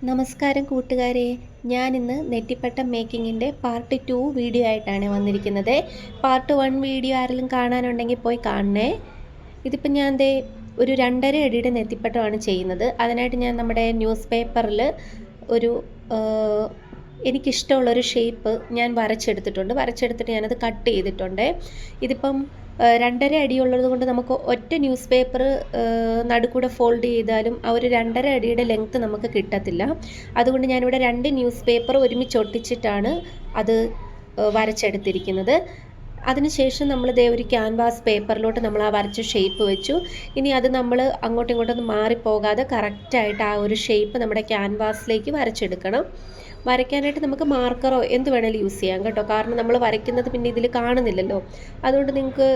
നമസ്കാരം കൂട്ടുകാരെ, ഞാനിന്ന് നെറ്റിപ്പട്ടം മേക്കിങ്ങിൻ്റെ പാർട്ട് 2 വീഡിയോ ആയിട്ടാണ് വന്നിരിക്കുന്നത്. പാർട്ട് 1 വീഡിയോ ആരെങ്കിലും കാണാനുണ്ടെങ്കിൽ പോയി കാണണേ. ഇതിപ്പോൾ ഞാൻ ഒരു 2.5 അടിയുടെ നെറ്റിപ്പട്ടമാണ് ചെയ്യുന്നത്. അതിനായിട്ട് ഞാൻ നമ്മുടെ ന്യൂസ് പേപ്പറിൽ ഒരു എനിക്കിഷ്ടമുള്ളൊരു ഷേപ്പ് ഞാൻ വരച്ചെടുത്തിട്ട് ഞാനത് കട്ട് ചെയ്തിട്ടുണ്ട്. ഇതിപ്പം 2.5 അടിയുള്ളത് കൊണ്ട് നമുക്ക് ഒറ്റ ന്യൂസ് പേപ്പർ നടുക്കൂടെ ഫോൾഡ് ചെയ്താലും ആ ഒരു 2.5 അടിയുടെ ലെങ്ത്ത് നമുക്ക് കിട്ടത്തില്ല. അതുകൊണ്ട് ഞാനിവിടെ 2 ന്യൂസ് പേപ്പർ ഒരുമിച്ച് ഒട്ടിച്ചിട്ടാണ് അത് വരച്ചെടുത്തിരിക്കുന്നത്. അതിനുശേഷം നമ്മൾ ഒരു ക്യാൻവാസ് പേപ്പറിലോട്ട് നമ്മൾ ആ വരച്ച ഷേപ്പ് വെച്ചു. ഇനി അത് നമ്മൾ അങ്ങോട്ടും ഇങ്ങോട്ടൊന്നും മാറിപ്പോകാതെ കറക്റ്റായിട്ട് ആ ഒരു ഷേപ്പ് നമ്മുടെ ക്യാൻവാസിലേക്ക് വരച്ചെടുക്കണം. വരയ്ക്കാനായിട്ട് നമുക്ക് മാർക്കറോ എന്ത് വേണേലും യൂസ് ചെയ്യാം കേട്ടോ. കാരണം നമ്മൾ വരയ്ക്കുന്നത് പിന്നെ ഇതിൽ കാണുന്നില്ലല്ലോ. അതുകൊണ്ട് നിങ്ങൾക്ക്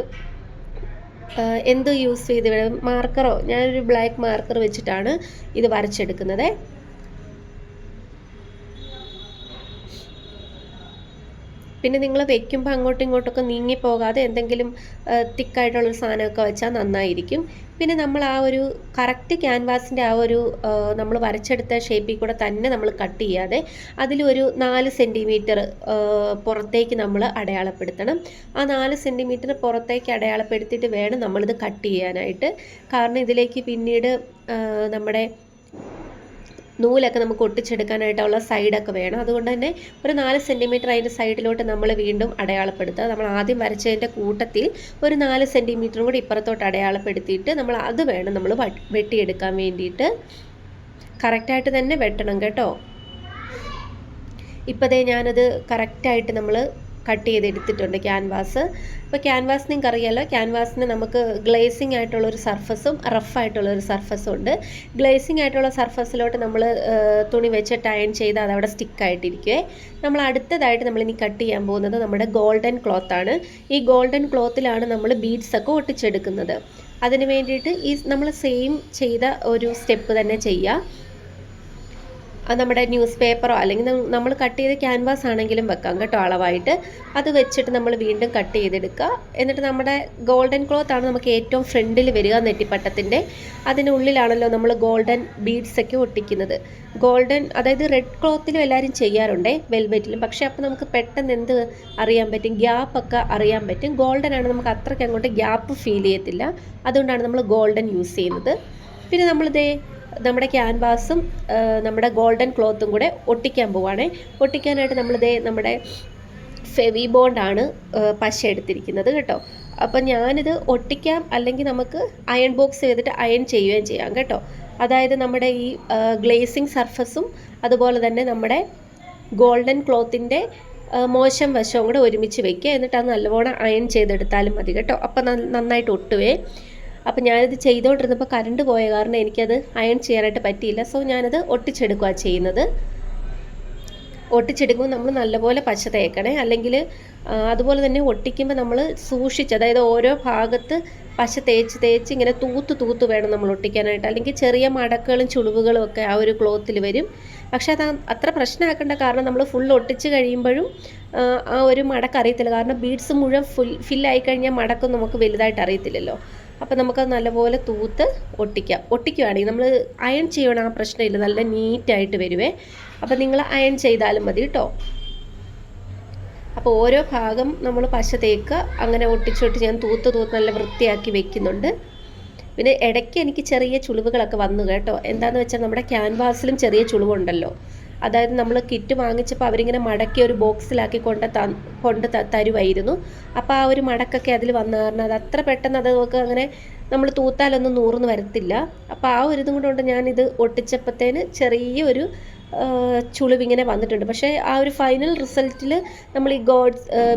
എന്ത് യൂസ് ചെയ്ത് വേണം, മാർക്കറോ, ഞാനൊരു ബ്ലാക്ക് മാർക്കർ വെച്ചിട്ടാണ് ഇത് വരച്ചെടുക്കുന്നത്. പിന്നെ നിങ്ങൾ വെക്കുമ്പോൾ അങ്ങോട്ടും ഇങ്ങോട്ടൊക്കെ നീങ്ങിപ്പോകാതെ എന്തെങ്കിലും തിക്കായിട്ടുള്ളൊരു സാധനമൊക്കെ വെച്ചാൽ നന്നായിരിക്കും. പിന്നെ നമ്മൾ ആ ഒരു കറക്റ്റ് ക്യാൻവാസിൻ്റെ ആ ഒരു നമ്മൾ വരച്ചെടുത്ത ഷേപ്പിൽ കൂടെ തന്നെ നമ്മൾ കട്ട് ചെയ്യാതെ അതിലൊരു 4 സെൻറ്റിമീറ്റർ പുറത്തേക്ക് നമ്മൾ അടയാളപ്പെടുത്തണം. ആ 4 സെൻറ്റിമീറ്റർ പുറത്തേക്ക് അടയാളപ്പെടുത്തിയിട്ട് വേണം നമ്മളിത് കട്ട് ചെയ്യാനായിട്ട്. കാരണം ഇതിലേക്ക് പിന്നീട് നമ്മുടെ നൂലൊക്കെ നമുക്ക് ഒട്ടിച്ചെടുക്കാനായിട്ടുള്ള സൈഡൊക്കെ വേണം. അതുകൊണ്ട് തന്നെ ഒരു 4 സെൻറ്റിമീറ്റർ അതിൻ്റെ സൈഡിലോട്ട് നമ്മൾ വീണ്ടും അടയാളപ്പെടുത്തുക. നമ്മൾ ആദ്യം വരച്ചതിൻ്റെ കൂട്ടത്തിൽ ഒരു 4 സെൻറ്റിമീറ്ററും കൂടി ഇപ്പുറത്തോട്ട് അടയാളപ്പെടുത്തിയിട്ട് നമ്മൾ അത് വേണം നമ്മൾ വെട്ടിയെടുക്കാൻ വേണ്ടിയിട്ട്. കറക്റ്റായിട്ട് തന്നെ വെട്ടണം കേട്ടോ. ഇപ്പോഴേ ഞാനത് കറക്റ്റായിട്ട് നമ്മൾ കട്ട് ചെയ്തെടുത്തിട്ടുണ്ട് ക്യാൻവാസ്. ഇപ്പോൾ ക്യാൻവാസ് നിങ്ങൾക്ക് അറിയാമല്ലോ, ക്യാൻവാസിന് നമുക്ക് ഗ്ലേസിങ് ആയിട്ടുള്ളൊരു സർഫസും റഫായിട്ടുള്ളൊരു സർഫസും ഉണ്ട്. ഗ്ലേസിങ് ആയിട്ടുള്ള സർഫസിലോട്ട് നമ്മൾ തുണി വെച്ചിട്ട് അയൺ ചെയ്ത് അതവിടെ സ്റ്റിക്കായിട്ടിരിക്കുവേ. നമ്മൾ അടുത്തതായിട്ട് നമ്മളിനി കട്ട് ചെയ്യാൻ പോകുന്നത് നമ്മുടെ ഗോൾഡൻ ക്ലോത്താണ്. ഈ ഗോൾഡൻ ക്ലോത്തിലാണ് നമ്മൾ ബീഡ്സൊക്കെ ഒട്ടിച്ചെടുക്കുന്നത്. അതിന് വേണ്ടിയിട്ട് ഈ നമ്മൾ സെയിം ചെയ്ത ഒരു സ്റ്റെപ്പ് തന്നെ ചെയ്യുക. നമ്മുടെ ന്യൂസ് പേപ്പറോ അല്ലെങ്കിൽ നമ്മൾ കട്ട് ചെയ്ത ക്യാൻവാസ് ആണെങ്കിലും വെക്കാം കേട്ടോ അളവായിട്ട്. അത് വെച്ചിട്ട് നമ്മൾ വീണ്ടും കട്ട് ചെയ്തെടുക്കുക. എന്നിട്ട് നമ്മുടെ ഗോൾഡൻ ക്ലോത്ത് ആണ് നമുക്ക് ഏറ്റവും ഫ്രണ്ടിൽ വരിക നെറ്റിപ്പട്ടത്തിൻ്റെ. അതിനുള്ളിലാണല്ലോ നമ്മൾ ഗോൾഡൻ ബീഡ്സൊക്കെ ഒട്ടിക്കുന്നത്. ഗോൾഡൻ, അതായത് റെഡ് ക്ലോത്തിലും എല്ലാവരും ചെയ്യാറുണ്ട്, വെൽവെറ്റിലും. പക്ഷേ അപ്പോൾ നമുക്ക് പെട്ടെന്ന് എന്ത് അറിയാൻ പറ്റും, ഗ്യാപ്പൊക്കെ അറിയാൻ പറ്റും. ഗോൾഡൻ ആണ് നമുക്ക് അത്രയ്ക്ക് അങ്ങോട്ട് ഗ്യാപ്പ് ഫീൽ ചെയ്യത്തില്ല. അതുകൊണ്ടാണ് നമ്മൾ ഗോൾഡൻ യൂസ് ചെയ്യുന്നത്. പിന്നെ നമ്മുടെ ക്യാൻവാസും നമ്മുടെ ഗോൾഡൻ ക്ലോത്തും കൂടെ ഒട്ടിക്കാൻ പോവുകയാണേ. ഒട്ടിക്കാനായിട്ട് നമ്മുടെ ഫെവി ബോണ്ടാണ് പശ എടുത്തിരിക്കുന്നത് കേട്ടോ. അപ്പം ഞാനിത് ഒട്ടിക്കാം, അല്ലെങ്കിൽ നമുക്ക് അയൺ ബോക്സ് ചെയ്തിട്ട് അയൺ ചെയ്യുകയും ചെയ്യാം കേട്ടോ. അതായത് നമ്മുടെ ഈ ഗ്ലേസിങ് സർഫസും അതുപോലെ തന്നെ നമ്മുടെ ഗോൾഡൻ ക്ലോത്തിൻ്റെ മോശം വശവും കൂടെ ഒരുമിച്ച് വയ്ക്കുക. എന്നിട്ട് അത് നല്ലവണ്ണം അയൺ ചെയ്തെടുത്താലും മതി കേട്ടോ. അപ്പം നന്നായിട്ട് ഒട്ടുവേ. അപ്പോൾ ഞാനിത് ചെയ്തുകൊണ്ടിരുന്നപ്പോൾ കറണ്ട് പോയ കാരണം എനിക്കത് അയൺ ചെയ്യാനായിട്ട് പറ്റിയില്ല. സോ ഞാനത് ഒട്ടിച്ചെടുക്കുക ചെയ്യുന്നത്. ഒട്ടിച്ചെടുക്കുമ്പോൾ നമ്മൾ നല്ലപോലെ പശ തേക്കണേ. അല്ലെങ്കിൽ അതുപോലെ തന്നെ ഒട്ടിക്കുമ്പോൾ നമ്മൾ സൂക്ഷിച്ച്, അതായത് ഓരോ ഭാഗത്ത് പശ തേച്ച് ഇങ്ങനെ തൂത്ത് വേണം നമ്മൾ ഒട്ടിക്കാനായിട്ട്. അല്ലെങ്കിൽ ചെറിയ മടക്കുകളും ചുളിവുകളും ഒക്കെ ആ ഒരു ക്ലോത്തിൽ വരും. പക്ഷേ അത് അത്ര പ്രശ്നമാക്കേണ്ട, കാരണം നമ്മൾ ഫുൾ ഒട്ടിച്ച് കഴിയുമ്പോഴും ആ ഒരു മടക്ക് അറിയത്തില്ല. കാരണം ബീഡ്സ് മുഴുവൻ ഫില്ലായി കഴിഞ്ഞാൽ മടക്കം നമുക്ക് വലുതായിട്ട് അറിയത്തില്ലല്ലോ. അപ്പോൾ നമുക്കത് നല്ലപോലെ തൂത്ത് ഒട്ടിക്കുകയാണെങ്കിൽ നമ്മൾ അയൺ ചെയ്യണം, ആ പ്രശ്നമില്ല, നല്ല നീറ്റായിട്ട് വരുവേ. അപ്പോൾ നിങ്ങൾ അയൺ ചെയ്താലും മതി കേട്ടോ. അപ്പോൾ ഓരോ ഭാഗം നമ്മൾ പശ തേക്കുക, അങ്ങനെ ഒട്ടിച്ചൊട്ടിച്ച് ഞാൻ തൂത്ത് നല്ല വൃത്തിയാക്കി വെക്കുന്നുണ്ട്. പിന്നെ ഇടയ്ക്ക് എനിക്ക് ചെറിയ ചുളിവുകളൊക്കെ വന്നു കേട്ടോ. എന്താണെന്ന് വെച്ചാൽ നമ്മുടെ ക്യാൻവാസിലും ചെറിയ ചുളിവുണ്ടല്ലോ. അതായത് നമ്മൾ കിറ്റ് വാങ്ങിച്ചപ്പോൾ അവരിങ്ങനെ മടക്കി ഒരു ബോക്സിലാക്കി കൊണ്ട് തരുമായിരുന്നു. അപ്പോൾ ആ ഒരു മടക്കൊക്കെ അതിൽ വന്ന കാരണം അത് അത്ര പെട്ടെന്ന് അത് നമുക്ക് അങ്ങനെ നമ്മൾ തൂത്താലൊന്നും നൂർന്ന് വരത്തില്ല. അപ്പോൾ ആ ഒരു ഇതും കൊണ്ട് ഞാനിത് ഒട്ടിച്ചപ്പോഴത്തേന് ചെറിയൊരു ചുളിവിങ്ങനെ വന്നിട്ടുണ്ട്. പക്ഷേ ആ ഒരു ഫൈനൽ റിസൾട്ടിൽ നമ്മൾ ഈ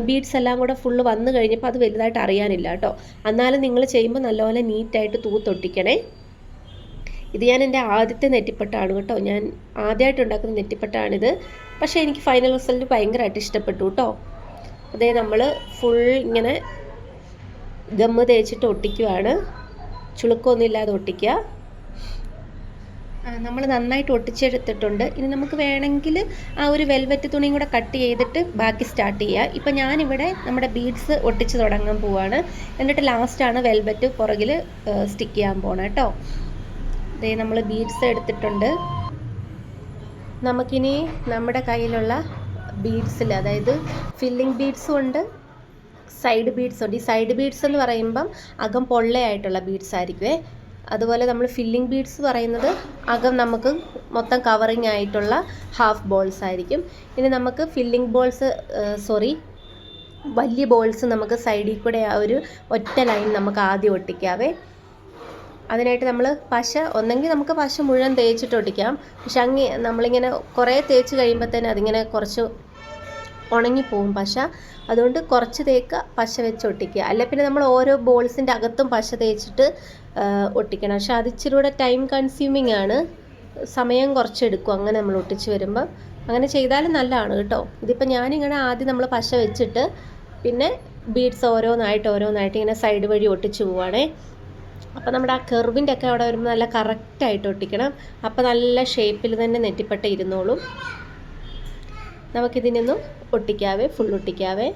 ബീഡ്സ് എല്ലാം കൂടെ ഫുള്ള് വന്നു കഴിഞ്ഞപ്പോൾ അത് വലുതായിട്ട് അറിയാനില്ല കേട്ടോ. എന്നാലും നിങ്ങൾ ചെയ്യുമ്പോൾ നല്ലപോലെ നീറ്റായിട്ട് തൂത്തൊട്ടിക്കണേ. ഇത് ഞാൻ എൻ്റെ ആദ്യത്തെ നെറ്റിപ്പട്ടാണ് കേട്ടോ. ഞാൻ ആദ്യമായിട്ട് ഉണ്ടാക്കുന്ന നെറ്റിപ്പട്ടാണിത്. പക്ഷേ എനിക്ക് ഫൈനൽ റിസൾട്ട് ഭയങ്കരമായിട്ട് ഇഷ്ടപ്പെട്ടു കേട്ടോ. അതേ നമ്മൾ ഫുൾ ഇങ്ങനെ ഗമ്മ് തേച്ചിട്ട് ഒട്ടിക്കുകയാണ്. ചുളുക്കമൊന്നും ഇല്ലാതെ ഒട്ടിക്കുക. നമ്മൾ നന്നായിട്ട് ഒട്ടിച്ചെടുത്തിട്ടുണ്ട്. ഇനി നമുക്ക് വേണമെങ്കിൽ ആ ഒരു വെൽവെറ്റ് തുണിയും കൂടെ കട്ട് ചെയ്തിട്ട് ബാക്കി സ്റ്റാർട്ട് ചെയ്യുക. ഇപ്പം ഞാനിവിടെ നമ്മുടെ ബീഡ്സ് ഒട്ടിച്ച് തുടങ്ങാൻ പോവുകയാണ്. എന്നിട്ട് ലാസ്റ്റാണ് വെൽവെറ്റ് പുറകിൽ സ്റ്റിക്ക് ചെയ്യാൻ പോകണം കേട്ടോ. നമ്മൾ ബീഡ്സ് എടുത്തിട്ടുണ്ട്. നമുക്കിനി നമ്മുടെ കയ്യിലുള്ള ബീഡ്സിൽ, അതായത് ഫില്ലിംഗ് ബീഡ്സും ഉണ്ട്, സൈഡ് ബീഡ്സ് ഉണ്ട്. ഈ സൈഡ് ബീഡ്സ് എന്ന് പറയുമ്പം അകം പൊള്ളയായിട്ടുള്ള ബീഡ്സ് ആയിരിക്കുമേ. അതുപോലെ നമ്മൾ ഫില്ലിംഗ് ബീഡ്സ് പറയുന്നത് അകം നമുക്ക് മൊത്തം കവറിങ് ആയിട്ടുള്ള ഹാഫ് ബോൾസ് ആയിരിക്കും. ഇനി നമുക്ക് ഫില്ലിംഗ് ബോൾസ് വലിയ ബോൾസ് നമുക്ക് സൈഡിൽ കൂടെ ആ ഒരു ഒറ്റ ലൈൻ നമുക്ക് ആദ്യം ഒട്ടിക്കാവേ. അതിനായിട്ട് നമ്മൾ ഒന്നെങ്കിൽ നമുക്ക് പശ മുഴുവൻ തേച്ചിട്ട് ഒട്ടിക്കാം. പക്ഷെ നമ്മളിങ്ങനെ കുറേ തേച്ച് കഴിയുമ്പോഴത്തേന് അതിങ്ങനെ കുറച്ച് ഉണങ്ങിപ്പോവും പശ. അതുകൊണ്ട് കുറച്ച് പശ വെച്ച് ഒട്ടിക്കുക. അല്ല പിന്നെ നമ്മൾ ഓരോ ബോൾസിൻ്റെ അകത്തും പശ തേച്ചിട്ട് ഒട്ടിക്കണം. പക്ഷെ അത് ഇച്ചിരി കൂടെ ടൈം കൺസ്യൂമിങ് ആണ്, സമയം കുറച്ചെടുക്കും അങ്ങനെ നമ്മൾ ഒട്ടിച്ച് വരുമ്പോൾ. അങ്ങനെ ചെയ്താലും നല്ലതാണ് കേട്ടോ. ഇതിപ്പോൾ ഞാനിങ്ങനെ ആദ്യം നമ്മൾ പശ വെച്ചിട്ട് പിന്നെ ബീഡ്സ് ഓരോന്നായിട്ട് ഇങ്ങനെ സൈഡ് വഴി ഒട്ടിച്ച് പോവുകയാണേ. അപ്പോൾ നമ്മുടെ ആ കെർവിൻ്റെ ഒക്കെ അവിടെ വരുമ്പോൾ നല്ല കറക്റ്റായിട്ട് ഒട്ടിക്കണം. അപ്പോൾ നല്ല ഷേപ്പിൽ തന്നെ നെറ്റിപ്പട്ട ഇരുന്നോളും. നമുക്കിതിനൊന്നും ഒട്ടിക്കാവേ, ഫുൾ ഒട്ടിക്കാവേ.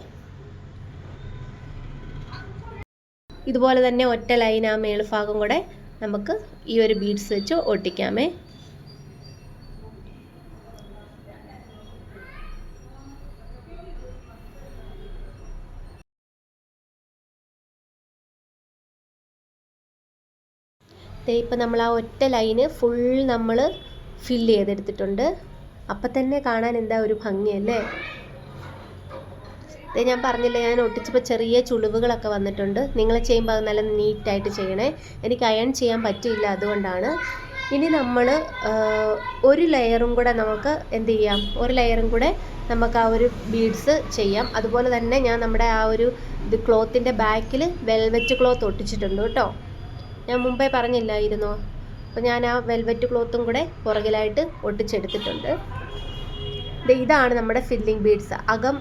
ഇതുപോലെ തന്നെ ഒറ്റ ലൈൻ ആ മേൽഭാഗം കൂടെ നമുക്ക് ഈ ഒരു ബീഡ്സ് വെച്ച് ഒട്ടിക്കാമേ. ഇപ്പം നമ്മൾ ആ ഒറ്റ ലൈന് ഫുൾ നമ്മൾ ഫില്ല് ചെയ്തെടുത്തിട്ടുണ്ട്. അപ്പം തന്നെ കാണാൻ എന്താ ഒരു ഭംഗിയല്ലേ. ഞാൻ പറഞ്ഞില്ലേ, ഞാൻ ഒട്ടിച്ചപ്പോൾ ചെറിയ ചുളിവുകളൊക്കെ വന്നിട്ടുണ്ട്. നിങ്ങൾ ചെയ്യുമ്പോൾ അത് നല്ല നീറ്റായിട്ട് ചെയ്യണേ. എനിക്ക് അയൺ ചെയ്യാൻ പറ്റിയില്ല, അതുകൊണ്ടാണ്. ഇനി നമ്മൾ ഒരു ലെയറും കൂടെ നമുക്ക് എന്ത് ചെയ്യാം, ഒരു ലെയറും കൂടെ നമുക്ക് ആ ഒരു ബീഡ്സ് ചെയ്യാം. അതുപോലെ തന്നെ ഞാൻ നമ്മുടെ ആ ഒരു ക്ലോത്തിൻ്റെ ബാക്കിൽ വെൽവെറ്റ് ക്ലോത്ത് ഒട്ടിച്ചിട്ടുണ്ട് കേട്ടോ. ഞാൻ മുമ്പേ പറഞ്ഞില്ലായിരുന്നോ? അപ്പോൾ ഞാൻ ആ വെൽവെറ്റ് ക്ലോത്തും കൂടെ പുറകിലായിട്ട് ഒട്ടിച്ചെടുത്തിട്ടുണ്ട്. ഇതാണ് നമ്മുടെ ഫില്ലിംഗ് ബീഡ്സ്. അകം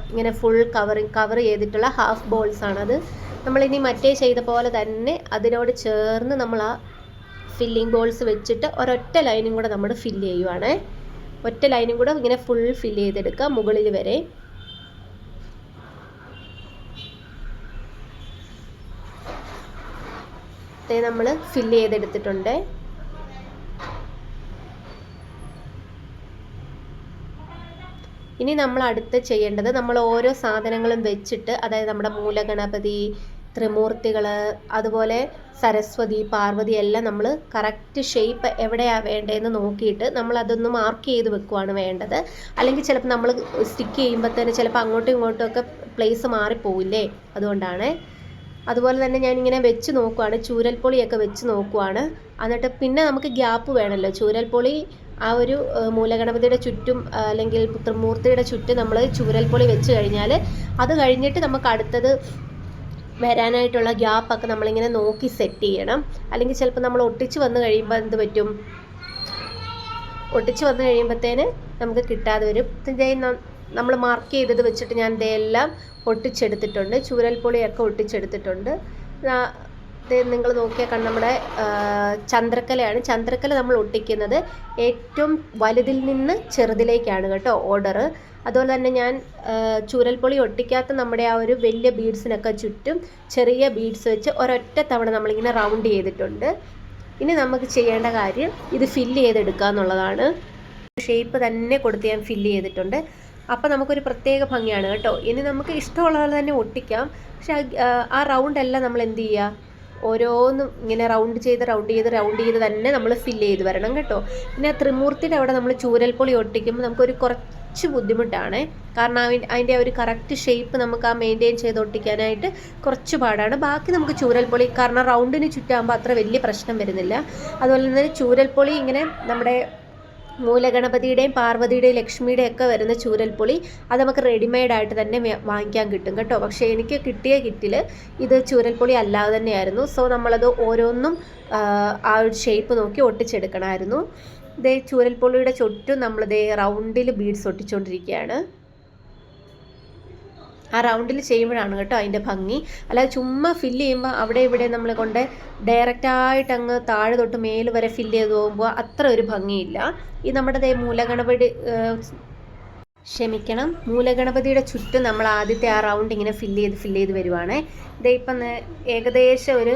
ഇങ്ങനെ ഫുൾ കവർ ചെയ്തിട്ടുള്ള ഹാഫ് ബോൾസ് ആണത്. നമ്മളിനി മറ്റേ ചെയ്ത പോലെ തന്നെ അതിനോട് ചേർന്ന് നമ്മൾ ആ ഫില്ലിംഗ് ബോൾസ് വെച്ചിട്ട് ഒരൊറ്റ ലൈനും കൂടെ നമ്മൾ ഫില്ല് ചെയ്യുവാണ്. ഒറ്റ ലൈനും കൂടെ ഇങ്ങനെ ഫുൾ ഫില്ല് ചെയ്തെടുക്കുക മുകളിൽ വരെ. നമ്മൾ ഫില്ല് ചെയ്തെടുത്തിട്ടുണ്ട്. ഇനി നമ്മൾ അടുത്ത് ചെയ്യേണ്ടത്, നമ്മൾ ഓരോ സാധനങ്ങളും വെച്ചിട്ട്, അതായത് നമ്മുടെ മൂലഗണപതി, ത്രിമൂർത്തികൾ, അതുപോലെ സരസ്വതി, പാർവതി എല്ലാം നമ്മൾ കറക്റ്റ് ഷേപ്പ് എവിടെയാണ് വേണ്ടതെന്ന് നോക്കിയിട്ട് നമ്മൾ അതൊന്ന് മാർക്ക് ചെയ്ത് വെക്കുവാണ് വേണ്ടത്. അല്ലെങ്കിൽ ചിലപ്പോൾ നമ്മൾ സ്റ്റിക്ക് ചെയ്യുമ്പോൾ തന്നെ ചിലപ്പോൾ അങ്ങോട്ടും ഇങ്ങോട്ടും ഒക്കെ പ്ലേസ് മാറിപ്പോവില്ലേ, അതുകൊണ്ടാണ്. അതുപോലെ തന്നെ ഞാനിങ്ങനെ വെച്ച് നോക്കുവാണ്, ചൂരൽപ്പൊളിയൊക്കെ വെച്ച് നോക്കുവാണ്. എന്നിട്ട് പിന്നെ നമുക്ക് ഗ്യാപ്പ് വേണമല്ലോ. ചൂരൽപ്പൊളി ആ ഒരു മൂലഗണപതിയുടെ ചുറ്റും അല്ലെങ്കിൽ ത്രിമൂർത്തിയുടെ ചുറ്റും നമ്മൾ ചൂരൽപ്പൊളി വെച്ച് കഴിഞ്ഞാൽ അത് കഴിഞ്ഞിട്ട് നമുക്ക് അടുത്തത് വരാനായിട്ടുള്ള ഗ്യാപ്പൊക്കെ നമ്മളിങ്ങനെ നോക്കി സെറ്റ് ചെയ്യണം. അല്ലെങ്കിൽ ചിലപ്പോൾ നമ്മൾ ഒട്ടിച്ച് വന്ന് കഴിയുമ്പോൾ എന്ത് പറ്റും, ഒട്ടിച്ച് വന്ന് കഴിയുമ്പോഴത്തേന് നമുക്ക് കിട്ടാതെ വരും. നമ്മൾ മാർക്ക് ചെയ്തത് വെച്ചിട്ട് ഞാൻ ഇതെല്ലാം ഒട്ടിച്ചെടുത്തിട്ടുണ്ട്. ചൂരൽപ്പൊളിയൊക്കെ ഒട്ടിച്ചെടുത്തിട്ടുണ്ട്. നിങ്ങൾ നോക്കിയാൽ നമ്മുടെ ചന്ദ്രക്കലയാണ്. ചന്ദ്രക്കല നമ്മൾ ഒട്ടിക്കുന്നത് ഏറ്റവും വലുതിൽ നിന്ന് ചെറുതിലേക്കാണ് കേട്ടോ ഓർഡർ. അതുപോലെ തന്നെ ഞാൻ ചൂരൽപ്പൊളി ഒട്ടിക്കാത്ത നമ്മുടെ ആ ഒരു വലിയ ബീഡ്സിനൊക്കെ ചുറ്റും ചെറിയ ബീഡ്സ് വെച്ച് ഒരൊറ്റ തവണ നമ്മളിങ്ങനെ റൗണ്ട് ചെയ്തിട്ടുണ്ട്. ഇനി നമുക്ക് ചെയ്യേണ്ട കാര്യം ഇത് ഫില്ല് ചെയ്തെടുക്കുക എന്നുള്ളതാണ്. ഷേപ്പ് തന്നെ കൊടുത്ത് ഞാൻ ഫില്ല് ചെയ്തിട്ടുണ്ട്. അപ്പോൾ നമുക്കൊരു പ്രത്യേക ഭംഗിയാണ് കേട്ടോ. ഇനി നമുക്ക് ഇഷ്ടമുള്ള പോലെ തന്നെ ഒട്ടിക്കാം. പക്ഷെ ആ റൗണ്ടെല്ലാം നമ്മൾ എന്ത് ചെയ്യുക, ഓരോന്നും ഇങ്ങനെ റൗണ്ട് ചെയ്ത് തന്നെ നമ്മൾ ഫില്ല് ചെയ്ത് വരണം കേട്ടോ. പിന്നെ ത്രിമൂർത്തിയുടെ അവിടെ നമ്മൾ ചൂരൽപ്പൊളി ഒട്ടിക്കുമ്പോൾ നമുക്കൊരു കുറച്ച് ബുദ്ധിമുട്ടാണ്. കാരണം അതിൻ്റെ ഒരു കറക്റ്റ് ഷേപ്പ് നമുക്ക് ആ മെയിൻറ്റെയിൻ ചെയ്ത് ഒട്ടിക്കാനായിട്ട് കുറച്ച് പാടാണ്. ബാക്കി നമുക്ക് ചൂരൽപ്പൊളി, കാരണം റൗണ്ടിന് ചുറ്റാകുമ്പോൾ അത്ര വലിയ പ്രശ്നം വരുന്നില്ല. അതുപോലെ തന്നെ ചൂരൽപ്പൊളി ഇങ്ങനെ നമ്മുടെ മൂലഗണപതിയുടെയും പാർവതിയുടെയും ലക്ഷ്മിയുടെയും ഒക്കെ വരുന്ന ചൂരൽപ്പൊളി അത് നമുക്ക് റെഡിമെയ്ഡായിട്ട് തന്നെ വാങ്ങിക്കാൻ കിട്ടും കേട്ടോ. പക്ഷേ എനിക്ക് കിട്ടിയ കിറ്റിൽ ഇത് ചൂരൽപ്പൊളി അല്ലാതെ തന്നെയായിരുന്നു. സോ നമ്മളത് ഓരോന്നും ആ ഒരു ഷേപ്പ് നോക്കി ഒട്ടിച്ചെടുക്കണമായിരുന്നു. ഇതേ ചൂരൽപ്പൊളിയുടെ ചുറ്റും നമ്മളിതേ റൗണ്ടിൽ ബീഡ്സ് ഒട്ടിച്ചുകൊണ്ടിരിക്കുകയാണ്. ആ റൗണ്ടിൽ ചെയ്യുമ്പോഴാണ് കേട്ടോ അതിൻ്റെ ഭംഗി. അല്ലാതെ ചുമ്മാ ഫില്ല് ചെയ്യുമ്പോൾ അവിടെ ഇവിടെ നമ്മൾ കൊണ്ട് ഡയറക്റ്റായിട്ട് അങ്ങ് താഴെ തൊട്ട് മേല് വരെ ഫില്ല് ചെയ്ത് പോകുമ്പോൾ അത്ര ഒരു ഭംഗിയില്ല. ഈ നമ്മുടെ മൂലഗണപതിയുടെ ചുറ്റും നമ്മൾ ആദ്യത്തെ ആ റൗണ്ട് ഇങ്ങനെ ഫില്ല് ചെയ്ത് വരുവാണേ. ഇപ്പം ഏകദേശം ഒരു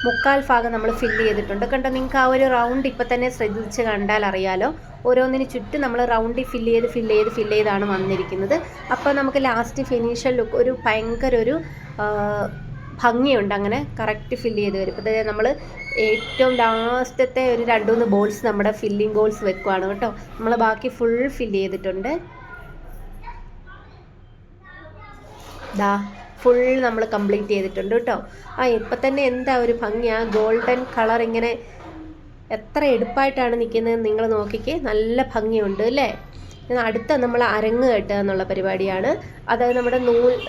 മുക്കാൽ ഭാഗം നമ്മൾ ഫില്ല് ചെയ്തിട്ടുണ്ട്. കണ്ടോ, നിങ്ങൾക്ക് ആ ഒരു റൗണ്ട് ഇപ്പം തന്നെ ശ്രദ്ധിച്ച് കണ്ടാൽ അറിയാലോ. ഓരോന്നിന് ചുറ്റും നമ്മൾ റൗണ്ടിൽ ഫില്ല് ചെയ്താണ് വന്നിരിക്കുന്നത്. അപ്പോൾ നമുക്ക് ലാസ്റ്റ് ഫിനിഷൽ ലുക്ക് ഒരു ഭയങ്കര ഒരു ഭംഗിയുണ്ട്. അങ്ങനെ കറക്റ്റ് ഫില്ല് ചെയ്ത് വരും. അപ്പോൾ നമ്മൾ ഏറ്റവും ലാസ്റ്റത്തെ ഒരു 2-3 ബോൾസ് നമ്മുടെ ഫില്ലിംഗ് ബോൾസ് വെക്കുവാണ് കേട്ടോ. നമ്മൾ ബാക്കി ഫുൾ ഫില്ല് ചെയ്തിട്ടുണ്ട്. ദാ ഫുൾ നമ്മൾ കംപ്ലീറ്റ് ചെയ്തിട്ടുണ്ട് കേട്ടോ. ഇപ്പം തന്നെ എന്താ ഒരു ഭംഗിയാണ്. ഗോൾഡൻ കളർ ഇങ്ങനെ എത്ര എടുപ്പായിട്ടാണ് നിൽക്കുന്നത് നിങ്ങൾ നോക്കിക്കേ. നല്ല ഭംഗിയുണ്ട് അല്ലേ. അടുത്ത നമ്മൾ അരങ്ങ് കെട്ടുക എന്നുള്ള പരിപാടിയാണ്. അതായത് നമ്മുടെ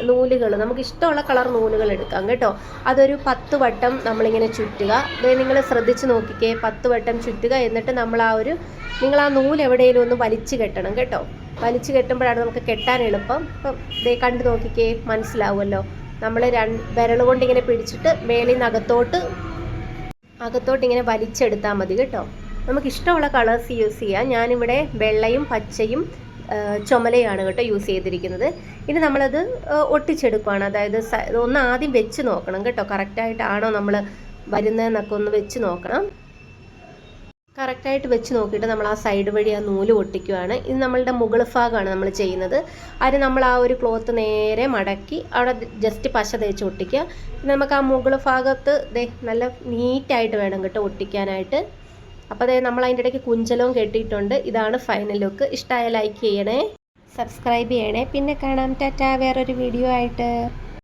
നൂലുകൾ നമുക്ക് ഇഷ്ടമുള്ള കളർ നൂലുകൾ എടുക്കാം കേട്ടോ. അതൊരു 10 വട്ടം നമ്മളിങ്ങനെ ചുറ്റുക. അതായത് നിങ്ങൾ ശ്രദ്ധിച്ച് നോക്കിക്കേ, 10 വട്ടം ചുറ്റുക. എന്നിട്ട് നമ്മൾ നിങ്ങൾ ആ നൂല് എവിടെയെങ്കിലും ഒന്ന് വലിച്ചു കെട്ടണം കേട്ടോ. വലിച്ചു കെട്ടുമ്പോഴാണ് നമുക്ക് കെട്ടാൻ എളുപ്പം. ഇപ്പം ദേ കണ്ടു നോക്കിക്കേ, മനസ്സിലാവുമല്ലോ. നമ്മൾ വിരൽ കൊണ്ട് ഇങ്ങനെ പിടിച്ചിട്ട് മേളിൽ നിന്ന് അകത്തോട്ട് ഇങ്ങനെ വലിച്ചെടുത്താൽ മതി കേട്ടോ. നമുക്കിഷ്ടമുള്ള കളേഴ്സ് യൂസ് ചെയ്യാം. ഞാനിവിടെ വെള്ളയും പച്ചയും ചുമലയാണ് കേട്ടോ യൂസ് ചെയ്തിരിക്കുന്നത്. ഇനി നമ്മളത് ഒട്ടിച്ചെടുക്കുകയാണ്. അതായത് ഒന്ന് ആദ്യം വെച്ച് നോക്കണം കേട്ടോ, കറക്റ്റായിട്ടാണോ നമ്മൾ വരുന്നതെന്നൊക്കെ ഒന്ന് വെച്ച് നോക്കണം. കറക്റ്റായിട്ട് വെച്ച് നോക്കിയിട്ട് നമ്മൾ ആ സൈഡ് വഴി ആ നൂല് ഒട്ടിക്കുകയാണ്. ഇത് നമ്മളുടെ മുകൾ ഭാഗമാണ് നമ്മൾ ചെയ്യുന്നത്. അതിന് നമ്മൾ ആ ഒരു ക്ലോത്ത് നേരെ മടക്കി അവിടെ ജസ്റ്റ് പശ തേച്ച് ഒട്ടിക്കുക. പിന്നെ നമുക്ക് ആ മുകൾ ഭാഗത്ത് നല്ല നീറ്റായിട്ട് വേണം കേട്ടോ ഒട്ടിക്കാനായിട്ട്. അപ്പോൾ നമ്മൾ അതിൻ്റെ ഇടയ്ക്ക് കുഞ്ചലവും കെട്ടിയിട്ടുണ്ട്. ഇതാണ് ഫൈനൽ ലുക്ക്. ഇഷ്ടമായ ലൈക്ക് ചെയ്യണേ, സബ്സ്ക്രൈബ് ചെയ്യണേ. പിന്നെ കാണാം. ടാറ്റാ, വേറൊരു വീഡിയോ ആയിട്ട്.